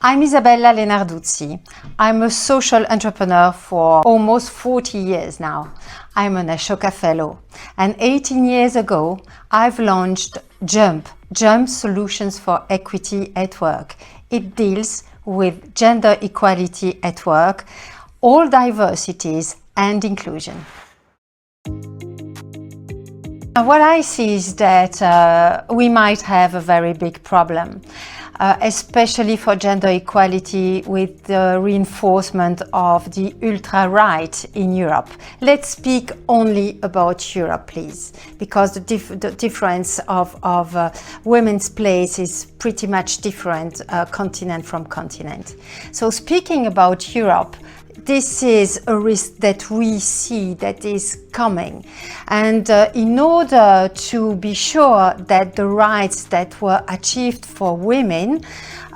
I'm Isabella Lenarduzzi. I'm a social entrepreneur for almost 40 years now. I'm an Ashoka Fellow. And 18 years ago, I've launched Jump Solutions for Equity at Work. It deals with gender equality at work, all diversities and inclusion. What I see is that we might have a very big problem, especially for gender equality with the reinforcement of the ultra-right in Europe. Let's speak only about Europe, please, because the difference of women's place is pretty much different continent from continent. So speaking about Europe, this is a risk that we see that is coming. And in order to be sure that the rights that were achieved for women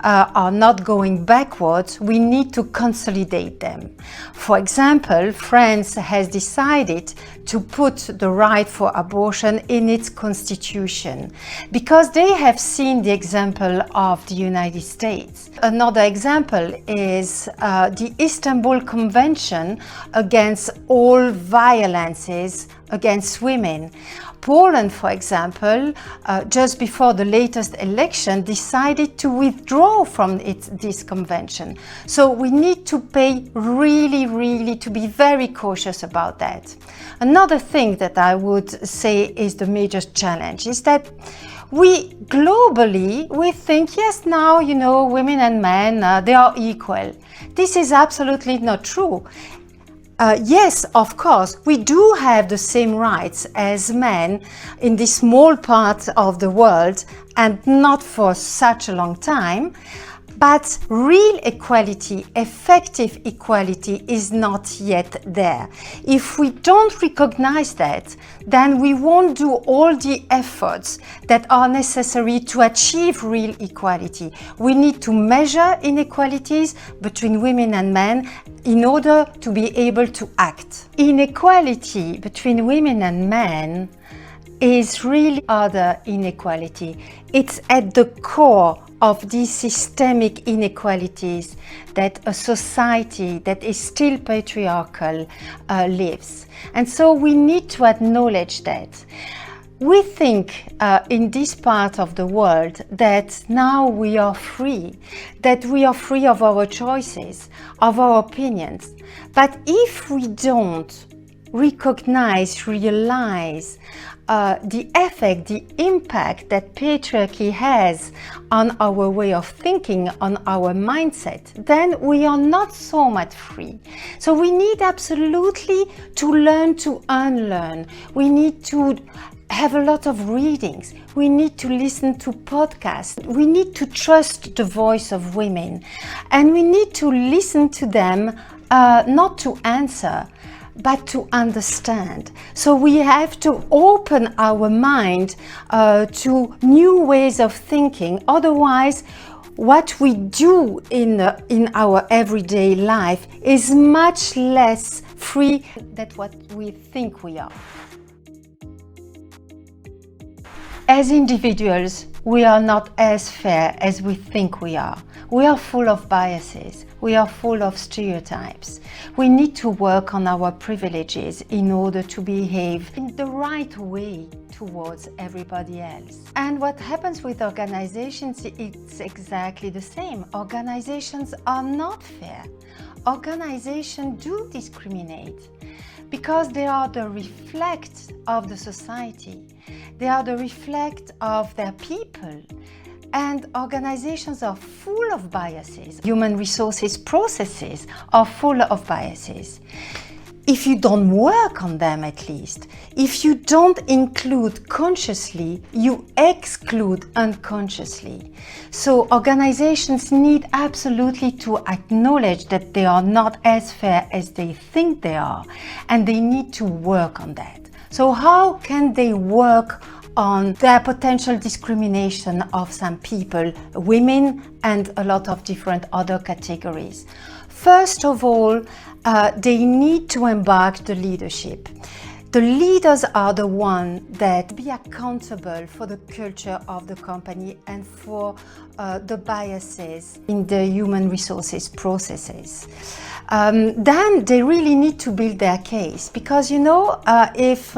are not going backwards, we need to consolidate them. For example, France has decided to put the right for abortion in its constitution because they have seen the example of the United States. Another example is the Istanbul Convention against all violences against women. Poland, for example, just before the latest election, decided to withdraw from this convention. So we need to pay really to be very cautious about that. Another thing that I would say is the major challenge is that we globally, we think, yes, now, you know, women and men, they are equal. This is absolutely not true. Yes, of course, we do have the same rights as men in this small part of the world and not for such a long time. But real equality, effective equality is not yet there. If we don't recognize that, then we won't do all the efforts that are necessary to achieve real equality. We need to measure inequalities between women and men in order to be able to act. Inequality between women and men is really other inequality. It's at the core of these systemic inequalities that a society that is still patriarchal lives. And so we need to acknowledge that. We think in this part of the world that now we are free, that we are free of our choices, of our opinions. But if we don't recognize, realize the effect, the impact that patriarchy has on our way of thinking, on our mindset, then we are not so much free. So we need absolutely to learn to unlearn. We need to have a lot of readings. We need to listen to podcasts. We need to trust the voice of women. And we need to listen to them, not to answer, but to understand. So we have to open our mind to new ways of thinking. Otherwise, what we do in our everyday life is much less free than what we think we are. As individuals, we are not as fair as we think we are. We are full of biases. We are full of stereotypes. We need to work on our privileges in order to behave in the right way towards everybody else. And what happens with organizations, it's exactly the same. Organizations are not fair. Organizations do discriminate because they are the reflect of the society. They are the reflect of their people. And organizations are full of biases. Human resources processes are full of biases. If you don't work on them, at least, if you don't include consciously, you exclude unconsciously. So organizations need absolutely to acknowledge that they are not as fair as they think they are, and they need to work on that. So how can they work on their potential discrimination of some people, women and a lot of different other categories? First of all, they need to embark the leadership. The leaders are the ones that be accountable for the culture of the company and for the biases in the human resources processes. Then they really need to build their case, because if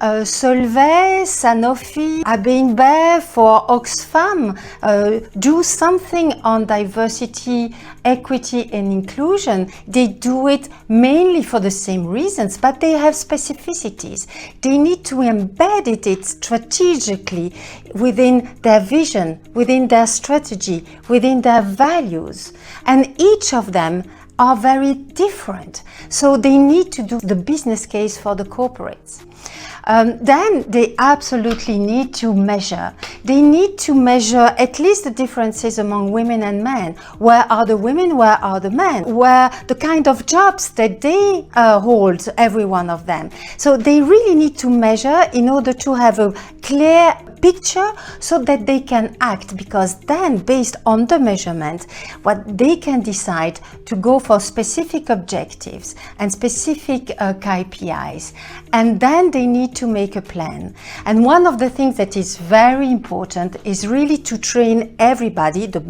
Solvay, Sanofi, AB InBev for Oxfam do something on diversity, equity and inclusion, they do it mainly for the same reasons, but they have specificities. They need to embed it strategically within their vision, within their strategy, within their values, and each of them are very different. So they need to do the business case for the corporates. Then they absolutely need to measure. They need to measure at least the differences among women and men. Where are the women? Where are the men? Where the kind of jobs that they hold, every one of them. So they really need to measure in order to have a clear picture so that they can act, because then based on the measurement, what they can decide to go for specific objectives and specific KPIs, and then they need to make a plan. And one of the things that is very important is really to train everybody, the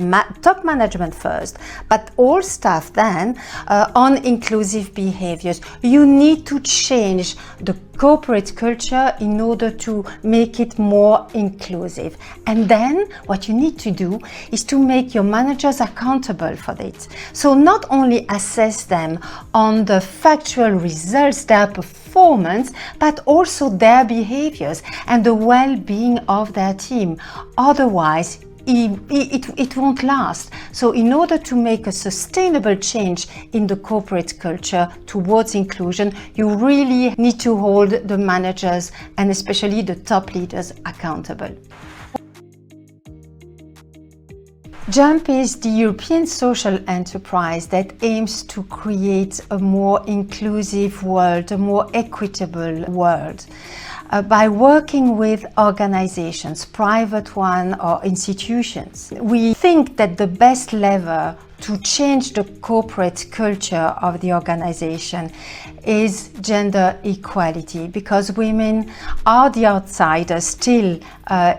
top management first, but all staff then, on inclusive behaviors. You need to change the corporate culture in order to make it more inclusive. And then what you need to do is to make your managers accountable for it. So not only assess them on the factual results, their performance, but also their behaviors and the well-being of their team. Otherwise, it won't last. So in order to make a sustainable change in the corporate culture towards inclusion, you really need to hold the managers and especially the top leaders accountable. JUMP is the European social enterprise that aims to create a more inclusive world, a more equitable world. By working with organizations, private ones or institutions. We think that the best lever to change the corporate culture of the organization is gender equality, because women are the outsiders still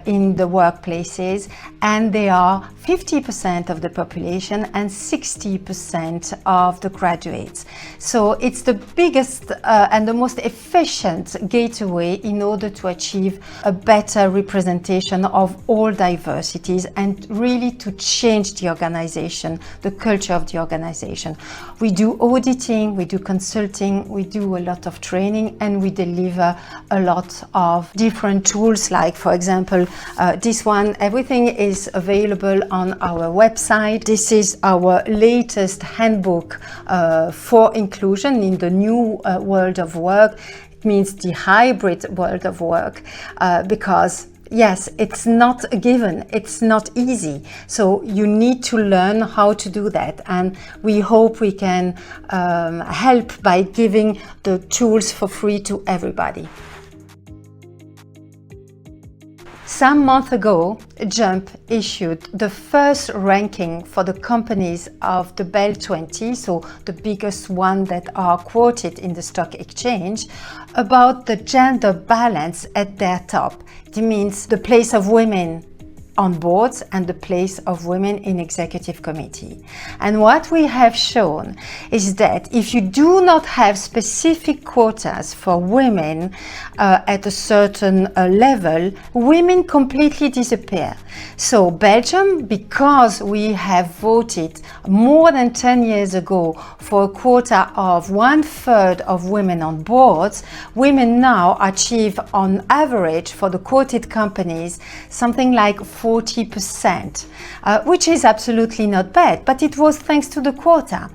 in the workplaces, and they are 50% of the population and 60% of the graduates. So it's the biggest and the most efficient gateway in order to achieve a better representation of all diversities and really to change the organization, the culture of the organization. We do auditing, we do consulting, we do a lot of training, and we deliver a lot of different tools, like for example this one. Everything is available on our website. This is our latest handbook for inclusion in the new world of work. It means the hybrid world of work, because yes, it's not a given, it's not easy. So you need to learn how to do that. And we hope we can help by giving the tools for free to everybody. Some months ago, JUMP issued the first ranking for the companies of the BEL 20, so the biggest one that are quoted in the stock exchange, about the gender balance at their top. It means the place of women on boards and the place of women in executive committee. And what we have shown is that if you do not have specific quotas for women at a certain level, women completely disappear. So Belgium, because we have voted more than 10 years ago for a quota of 1/3 of women on boards, women now achieve on average for the quoted companies something like 40%, which is absolutely not bad, but it was thanks to the quota.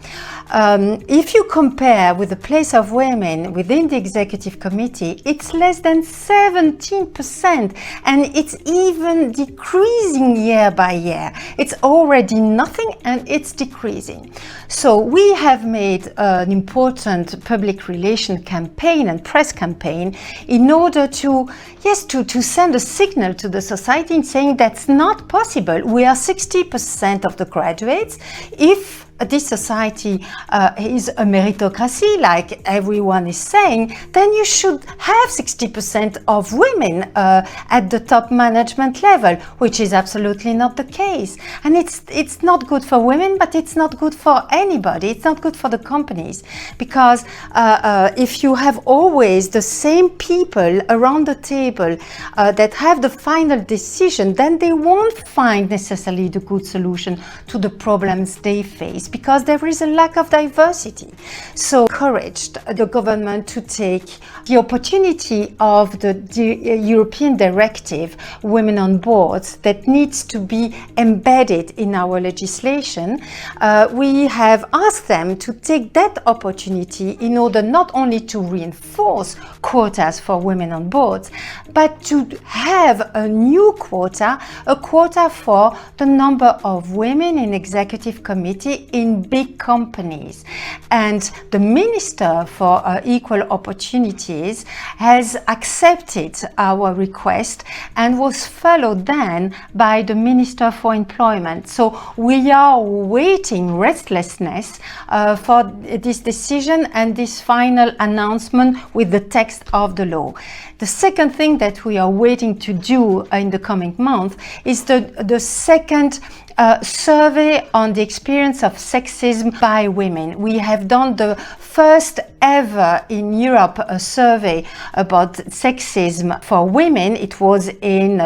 If you compare with the place of women within the executive committee, it's less than 17%, and it's even decreasing year by year. It's already nothing and it's decreasing. So we have made an important public relation campaign and press campaign in order to, yes, to send a signal to the society in saying that That's not possible. We are 60% of the graduates. If this society is a meritocracy, like everyone is saying, then you should have 60% of women at the top management level, which is absolutely not the case. And it's not good for women, but it's not good for anybody. It's not good for the companies, because if you have always the same people around the table that have the final decision, then they won't find necessarily the good solution to the problems they face, because there is a lack of diversity. So encouraged the government to take the opportunity of the European directive Women on Boards that needs to be embedded in our legislation. We have asked them to take that opportunity in order not only to reinforce quotas for women on boards, but to have a new quota, a quota for the number of women in executive committee in big companies. And the Minister for Equal Opportunities has accepted our request and was followed then by the Minister for Employment. So we are waiting restlessness for this decision and this final announcement with the text of the law. The second thing that we are waiting to do in the coming month is the second survey on the experience of sexism by women. We have done the first ever in Europe a survey about sexism for women. It was in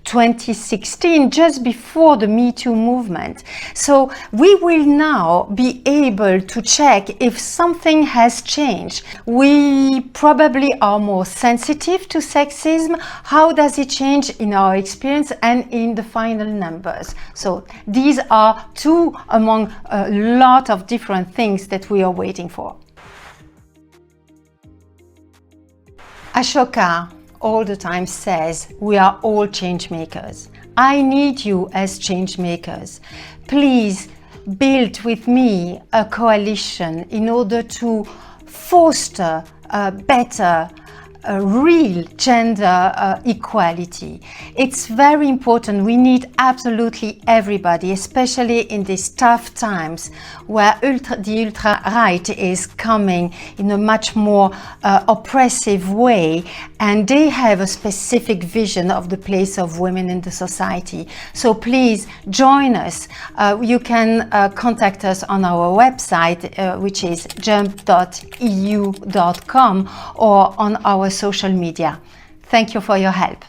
2016, just before the Me Too movement. So we will now be able to check if something has changed. We probably are more sensitive to sexism. How does it change in our experience and in the final numbers? So these are two among a lot of different things that we are waiting for. Ashoka all the time says we are all change makers. I need you as change makers. Please build with me a coalition in order to foster a better real gender equality. It's very important. We need absolutely everybody, especially in these tough times where the ultra-right is coming in a much more oppressive way, and they have a specific vision of the place of women in the society. So please join us. You can contact us on our website, which is jump.eu.com, or on our social media. Thank you for your help.